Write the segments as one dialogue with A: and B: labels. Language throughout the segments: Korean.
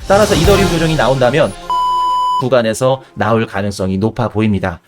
A: 따라서 이더리움 조정이 나온다면 구간에서 나올 가능성이 높아 보입니다.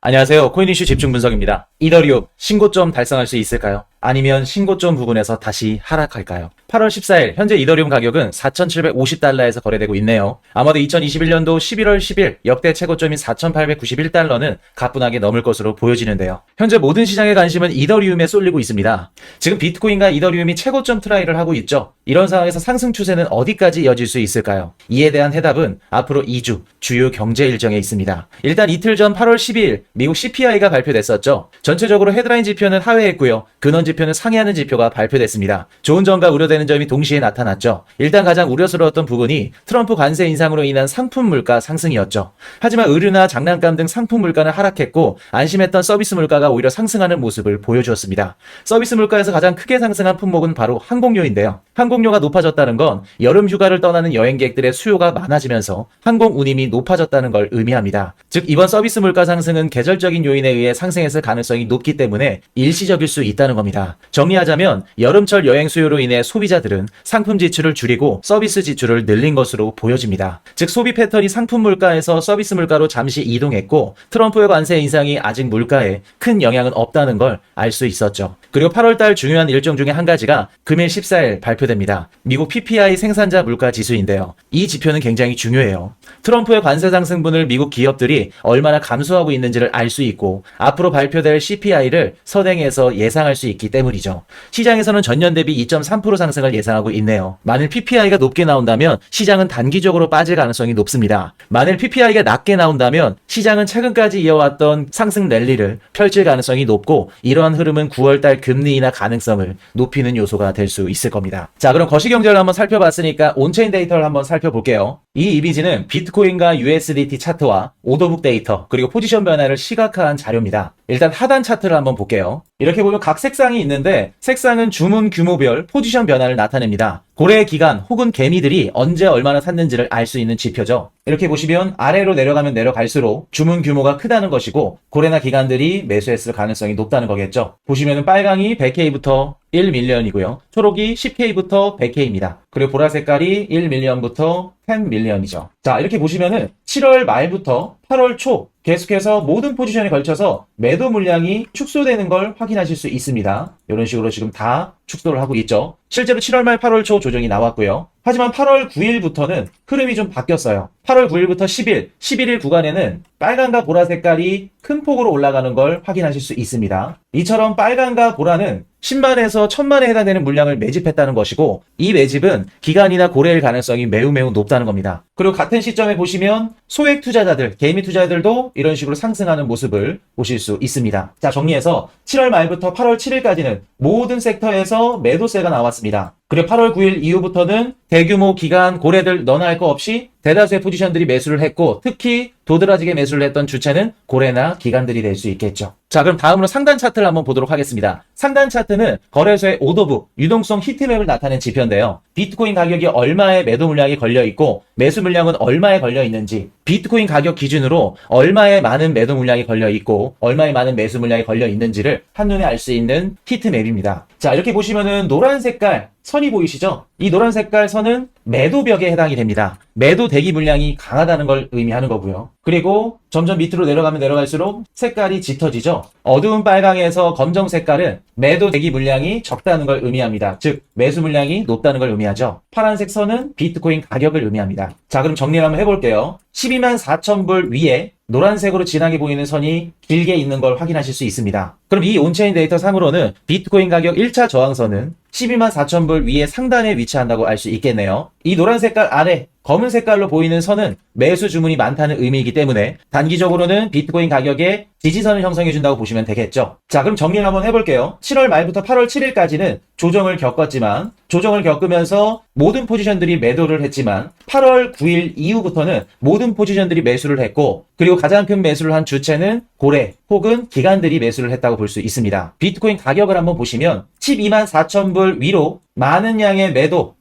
A: 안녕하세요. 코인 이슈 집중 분석입니다. 이더리움 신고점 달성할 수 있을까요? 아니면 신고점 부근에서 다시 하락할까요? 8월 14일 현재 이더리움 가격은 4,750달러에서 거래되고 있네요. 아마도 2021년도 11월 10일 역대 최고점인 4,891달러는 가뿐하게 넘을 것으로 보여지는데요. 현재 모든 시장의 관심은 이더리움에 쏠리고 있습니다. 지금 비트코인과 이더리움이 최고점 트라이를 하고 있죠. 이런 상황에서 상승 추세는 어디까지 이어질 수 있을까요? 이에 대한 해답은 앞으로 2주 주요 경제 일정에 있습니다. 일단 이틀 전 8월 12일 미국 CPI가 발표됐었죠. 전체적으로 헤드라인 지표는 하회했고요. 근원 지표는 상회하는 지표가 발표됐습니다. 좋은 점과 우려되는 점이 동시에 나타났죠. 일단 가장 우려스러웠던 부분이 트럼프 관세 인상으로 인한 상품 물가 상승이었죠. 하지만 의류나 장난감 등 상품 물가는 하락했고 안심했던 서비스 물가가 오히려 상승하는 모습을 보여주었습니다. 서비스 물가에서 가장 크게 상승한 품목은 바로 항공료인데요. 항공료가 높아졌다는 건 여름 휴가를 떠나는 여행객들의 수요가 많아지면서 항공 운임이 높아졌다는 걸 의미합니다. 즉 이번 서비스 물가 상승은 계절적인 요인에 의해 상승했을 가능성이 높기 때문에 일시적일 수 있다는 겁니다. 정리하자면 여름철 여행 수요로 인해 소비자들은 상품 지출을 줄이고 서비스 지출을 늘린 것으로 보여집니다. 즉 소비 패턴이 상품 물가에서 서비스 물가로 잠시 이동했고 트럼프의 관세 인상이 아직 물가에 큰 영향은 없다는 걸 알 수 있었죠. 그리고 8월달 중요한 일정 중에 한 가지가 금일 14일 발표됩니다. 미국 PPI 생산자 물가 지수인데요. 이 지표는 굉장히 중요해요. 트럼프의 관세 상승분을 미국 기업들이 얼마나 감수하고 있는지를 알 수 있고 앞으로 발표될 CPI를 선행해서 예상할 수 있기 때문이죠. 시장에서는 전년 대비 2.3% 상승을 예상하고 있네요. 만일 PPI가 높게 나온다면 시장은 단기적으로 빠질 가능성이 높습니다. 만일 PPI가 낮게 나온다면 시장은 최근까지 이어왔던 상승 랠리를 펼칠 가능성이 높고 이러한 흐름은 9월달 금리 인하 가능성을 높이는 요소가 될 수 있을 겁니다. 자, 그럼 거시경제를 한번 살펴봤으니까 온체인 데이터를 한번 살펴볼게요. 이 이미지는 비트코인과 USDT 차트와 오더북 데이터 그리고 포지션 변화를 시각화한 자료입니다. 일단 하단 차트를 한번 볼게요. 이렇게 보면 각 색상이 있는데 색상은 주문 규모별 포지션 변화를 나타냅니다. 고래 기간 혹은 개미들이 언제 얼마나 샀는지를 알 수 있는 지표죠. 이렇게 보시면 아래로 내려가면 내려갈수록 주문 규모가 크다는 것이고 고래나 기관들이 매수했을 가능성이 높다는 거겠죠. 보시면은 빨강이 100K부터 1밀리언이고요. 초록이 10K부터 100K입니다. 그리고 보라 색깔이 1밀리언부터 10밀리언이죠. 자, 이렇게 보시면은 7월 말부터 8월 초 계속해서 모든 포지션에 걸쳐서 매도 물량이 축소되는 걸 확인하실 수 있습니다. 이런 식으로 지금 다 축소를 하고 있죠. 실제로 7월 말 8월 초 조정이 나왔고요. 하지만 8월 9일부터는 흐름이 좀 바뀌었어요. 8월 9일부터 10일, 11일 구간에는 빨간과 보라 색깔이 큰 폭으로 올라가는 걸 확인하실 수 있습니다. 이처럼 빨간과 보라는 10만에서 1000만에 해당되는 물량을 매집했다는 것이고 이 매집은 기간이나 고래일 가능성이 매우 높다는 겁니다. 그리고 같은 시점에 보시면 소액 투자자들, 개미 투자자들도 이런 식으로 상승하는 모습을 보실 수 있습니다. 자, 정리해서 7월 말부터 8월 7일까지는 모든 섹터에서 매도세가 나왔습니다. 그리고 8월 9일 이후부터는 대규모 기간 고래들 너나 할 거 없이 대다수의 포지션들이 매수를 했고 특히 도드라지게 매수를 했던 주체는 고래나 기관들이 될 수 있겠죠. 자, 그럼 다음으로 상단 차트를 한번 보도록 하겠습니다. 상단 차트는 거래소의 오더북, 유동성 히트맵을 나타낸 지표인데요. 비트코인 가격이 얼마의 매도 물량이 걸려있고 매수 물량은 얼마에 걸려있는지 비트코인 가격 기준으로 얼마의 많은 매도 물량이 걸려있고 얼마의 많은 매수 물량이 걸려있는지를 한눈에 알 수 있는 히트맵입니다. 자, 이렇게 보시면은 노란 색깔 선이 보이시죠? 이 노란 색깔 선은 매도벽에 해당이 됩니다. 매도 대기 물량이 강하다는 걸 의미하는 거고요. 그리고 점점 밑으로 내려가면 내려갈수록 색깔이 짙어지죠. 어두운 빨강에서 검정 색깔은 매도 대기 물량이 적다는 걸 의미합니다. 즉 매수 물량이 높다는 걸 의미하죠. 파란색 선은 비트코인 가격을 의미합니다. 자, 그럼 정리를 한번 해볼게요. 12만 4천 불 위에 노란색으로 진하게 보이는 선이 길게 있는 걸 확인하실 수 있습니다. 그럼 이 온체인 데이터 상으로는 비트코인 가격 1차 저항선은 12만 4천 불 위에 상단에 위치한다고 알 수 있겠네요. 이 노란 색깔 아래 검은 색깔로 보이는 선은 매수 주문이 많다는 의미이기 때문에 단기적으로는 비트코인 가격에 지지선을 형성해준다고 보시면 되겠죠. 자, 그럼 정리를 한번 해볼게요. 7월 말부터 8월 7일까지는 조정을 겪었지만 조정을 겪으면서 모든 포지션들이 매도를 했지만 8월 9일 이후부터는 모든 포지션들이 매수를 했고 그리고 가장 큰 매수를 한 주체는 고래 혹은 기관들이 매수를 했다고 볼 수 있습니다. 비트코인 가격을 한번 보시면 12만 4천 불 위로 많은 양의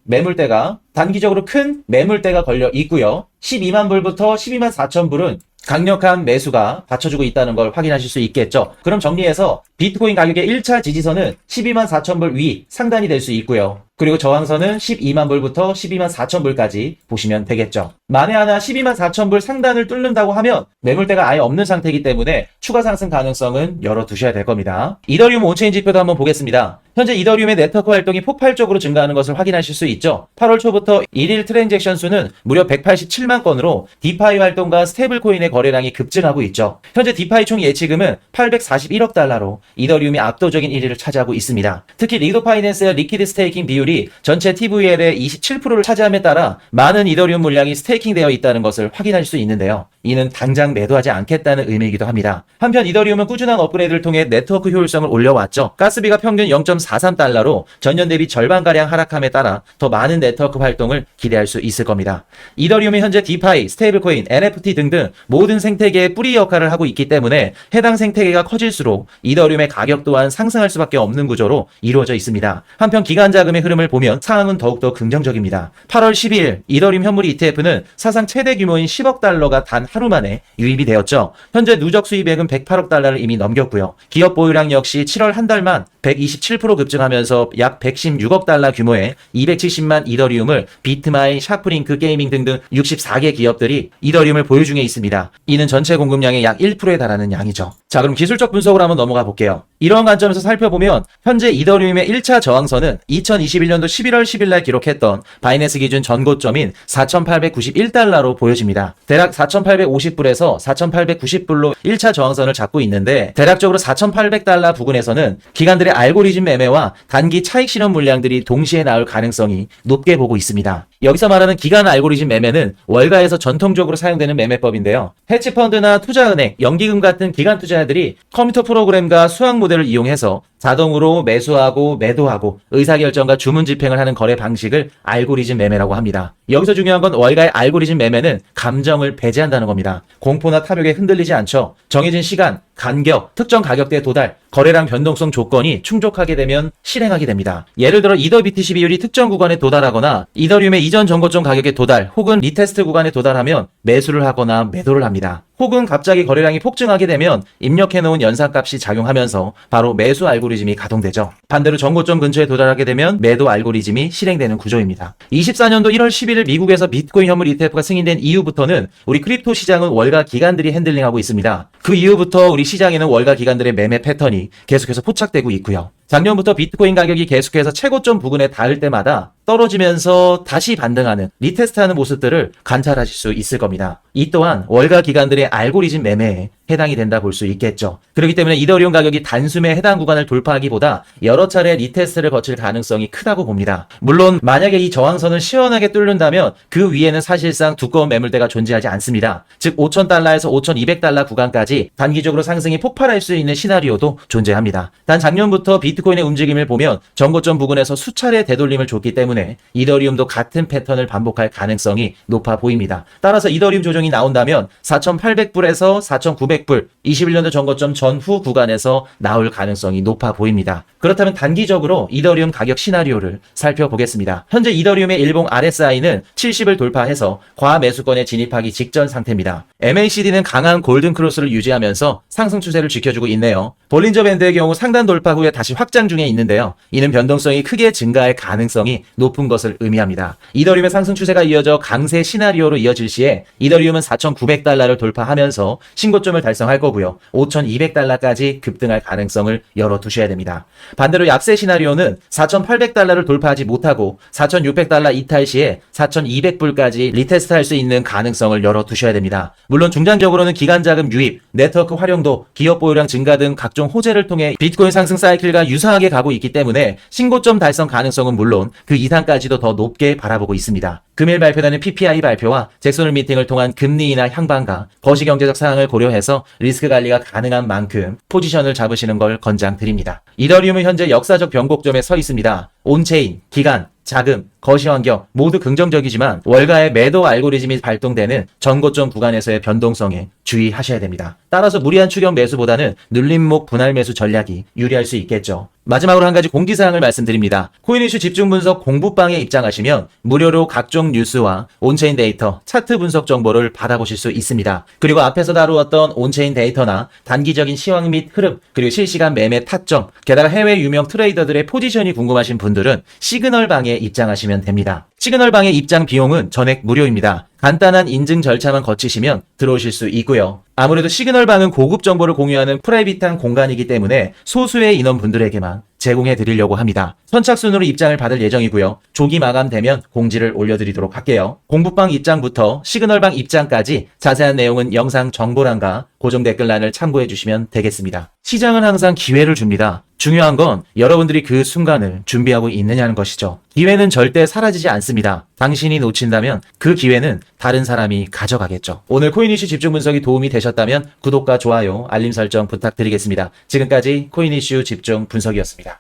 A: 매물대가 단기적으로 큰 매물대가 걸려 있고요. 12만 불부터 12만 4천 불은 강력한 매수가 받쳐주고 있다는 걸 확인하실 수 있겠죠. 그럼 정리해서 비트코인 가격의 1차 지지선은 12만 4천 불 위 상단이 될 수 있고요. 그리고 저항선은 12만 불부터 12만 4천 불까지 보시면 되겠죠. 만에 하나 12만 4천 불 상단을 뚫는다고 하면 매물대가 아예 없는 상태이기 때문에 추가 상승 가능성은 열어두셔야 될 겁니다. 이더리움 온체인 지표도 한번 보겠습니다. 현재 이더리움의 네트워크 활동이 폭발적으로 증가하는 것을 확인하실 수 있죠. 8월 초부터 1일 트랜잭션 수는 무려 187만 건으로 디파이 활동과 스테이블 코인의 거래량이 급증하고 있죠. 현재 디파이 총 예치금은 841억 달러로 이더리움이 압도적인 1위를 차지하고 있습니다. 특히 리도 파이낸스의 리퀴드 스테이킹 비율이 전체 TVL의 27%를 차지함에 따라 많은 이더리움 물량이 스테이킹되어 있다는 것을 확인할 수 있는데요. 이는 당장 매도하지 않겠다는 의미이기도 합니다. 한편 이더리움은 꾸준한 업그레이드를 통해 네트워크 효율성을 올려왔죠. 가스비가 평균 0.43달러로 전년 대비 절반가량 하락함에 따라 더 많은 네트워크 활동을 기대할 수 있을 겁니다. 이더리움이 현재 디파이, 스테이블코인, NFT 등등 모든 생태계의 뿌리 역할을 하고 있기 때문에 해당 생태계가 커질수록 이더리움의 가격 또한 상승할 수밖에 없는 구조로 이루어져 있습니다. 한편 기간 자금의 흐름을 보면 상황은 더욱더 긍정적입니다. 8월 12일 이더리움 현물 ETF는 사상 최대 규모인 10억 달러가 단 하루 만에 유입이 되었죠. 현재 누적 수입액은 108억 달러를 이미 넘겼고요. 기업 보유량 역시 7월 한 달만 127% 급증하면서 약 116억 달러 규모의 270만 이더리움을 비트마인, 샤프링크 게이밍 등등 64개 기업들이 이더리움을 보유 중에 있습니다. 이는 전체 공급량의 약 1%에 달하는 양이죠. 자, 그럼 기술적 분석으로 한번 넘어가 볼게요. 이러한 관점에서 살펴보면 현재 이더리움의 1차 저항선은 2021년도 11월 10일 날 기록했던 바이낸스 기준 전고점인 4,891달러로 보여집니다. 대략 4,850불에서 4,890불로 1차 저항선을 잡고 있는데 대략적으로 4,800달러 부근에서는 기관들의 알고리즘 매매와 단기 차익 실현 물량들이 동시에 나올 가능성이 높게 보고 있습니다. 여기서 말하는 기관 알고리즘 매매는 월가에서 전통적으로 사용되는 매매법인데요. 헤지펀드나 투자은행, 연기금 같은 기관 투자자들이 컴퓨터 프로그램과 수학 모델을 이용해서 자동으로 매수하고 매도하고 의사결정과 주문 집행을 하는 거래 방식을 알고리즘 매매라고 합니다. 여기서 중요한 건 월가의 알고리즘 매매는 감정을 배제한다는 겁니다. 공포나 탐욕에 흔들리지 않죠. 정해진 시간, 간격, 특정 가격대에 도달, 거래량 변동성 조건이 충족하게 되면 실행하게 됩니다. 예를 들어 이더 BTC 비율이 특정 구간에 도달하거나 이더리움의 이전 전고점 가격에 도달 혹은 리테스트 구간에 도달하면 매수를 하거나 매도를 합니다. 혹은 갑자기 거래량이 폭증하게 되면 입력해놓은 연산값이 작용하면서 바로 매수 알고리즘이 가동되죠. 반대로 전고점 근처에 도달하게 되면 매도 알고리즘이 실행되는 구조입니다. 24년도 1월 11일 미국에서 비트코인 현물 ETF가 승인된 이후부터는 우리 크립토 시장은 월가 기관들이 핸들링하고 있습니다. 그 이후부터 우리 시장에는 월가 기관들의 매매 패턴이 계속해서 포착되고 있고요. 작년부터 비트코인 가격이 계속해서 최고점 부근에 닿을 때마다 떨어지면서 다시 반등하는, 리테스트하는 모습들을 관찰하실 수 있을 겁니다. 이 또한 월가 기관들의 알고리즘 매매에 해당이 된다 볼 수 있겠죠. 그렇기 때문에 이더리움 가격이 단숨에 해당 구간을 돌파하기보다 여러 차례 리테스트를 거칠 가능성이 크다고 봅니다. 물론 만약에 이 저항선을 시원하게 뚫는다면 그 위에는 사실상 두꺼운 매물대가 존재하지 않습니다. 즉 5,000달러에서 5,200달러 구간까지 단기적으로 상승이 폭발할 수 있는 시나리오도 존재합니다. 단 작년부터 비트코인의 움직임을 보면 전고점 부근에서 수차례 되돌림을 줬기 때문에 이더리움도 같은 패턴을 반복할 가능성이 높아 보입니다. 따라서 이더리움 조정이 나온다면 4,800불에서 4,900불 21년도 전고점 전후 구간에서 나올 가능성이 높아 보입니다. 그렇다면 단기적으로 이더리움 가격 시나리오를 살펴보겠습니다. 현재 이더리움의 일봉 RSI는 70을 돌파해서 과매수권에 진입하기 직전 상태입니다. MACD는 강한 골든 크로스를 유지하면서 상승 추세를 지켜주고 있네요. 볼린저 밴드의 경우 상단 돌파 후에 다시 확장 중에 있는데요. 이는 변동성이 크게 증가할 가능성이 높은 것을 의미합니다. 이더리움의 상승 추세가 이어져 강세 시나리오로 이어질 시에 이더리움은 4,900달러를 돌파하면서 신고점을 달성할 거고요. 5,200달러까지 급등할 가능성을 열어두셔야 됩니다. 반대로 약세 시나리오는 4,800달러를 돌파하지 못하고 4,600달러 이탈 시에 4,200불까지 리테스트할 수 있는 가능성을 열어두셔야 됩니다. 물론 중장기적으로는 기관 자금 유입, 네트워크 활용도, 기업 보유량 증가 등 각종 호재를 통해 비트코인 상승 사이클과 유사하게 가고 있기 때문에 신고점 달성 가능성은 물론 그 이상까지도 더 높게 바라보고 있습니다. 금일 발표되는 PPI 발표와 잭소홀 미팅을 통한 금리 인하 향방과 거시경제적 사항을 고려해서 리스크 관리가 가능한 만큼 포지션을 잡으시는 걸 권장드립니다. 이더리움은 현재 역사적 변곡점에 서 있습니다. 온체인, 기간, 자금, 거시환경 모두 긍정적이지만 월가의 매도 알고리즘이 발동되는 전고점 구간에서의 변동성에 주의하셔야 됩니다. 따라서 무리한 추격 매수보다는 눌림목 분할 매수 전략이 유리할 수 있겠죠. 마지막으로 한 가지 공지사항을 말씀드립니다. 코인 이슈 집중 분석 공부방에 입장하시면 무료로 각종 뉴스와 온체인 데이터, 차트 분석 정보를 받아보실 수 있습니다. 그리고 앞에서 다루었던 온체인 데이터나 단기적인 시황 및 흐름, 그리고 실시간 매매 타점, 게다가 해외 유명 트레이더들의 포지션이 궁금하신 분들은 시그널방에 방에 입장하시면 됩니다. 시그널방의 입장 비용은 전액 무료입니다. 간단한 인증 절차만 거치시면 들어오실 수 있고요. 아무래도 시그널방은 고급 정보를 공유하는 프라이빗한 공간이기 때문에 소수의 인원분들에게만 제공해 드리려고 합니다. 선착순으로 입장을 받을 예정이고요. 조기 마감되면 공지를 올려드리도록 할게요. 공부방 입장부터 시그널방 입장까지 자세한 내용은 영상 정보란과 고정 댓글란을 참고해 주시면 되겠습니다. 시장은 항상 기회를 줍니다. 중요한 건 여러분들이 그 순간을 준비하고 있느냐는 것이죠. 기회는 절대 사라지지 않습니다. 당신이 놓친다면 그 기회는 다른 사람이 가져가겠죠. 오늘 코인 이슈 집중 분석이 도움이 되셨다면 구독과 좋아요, 알림 설정 부탁드리겠습니다. 지금까지 코인 이슈 집중 분석이었습니다.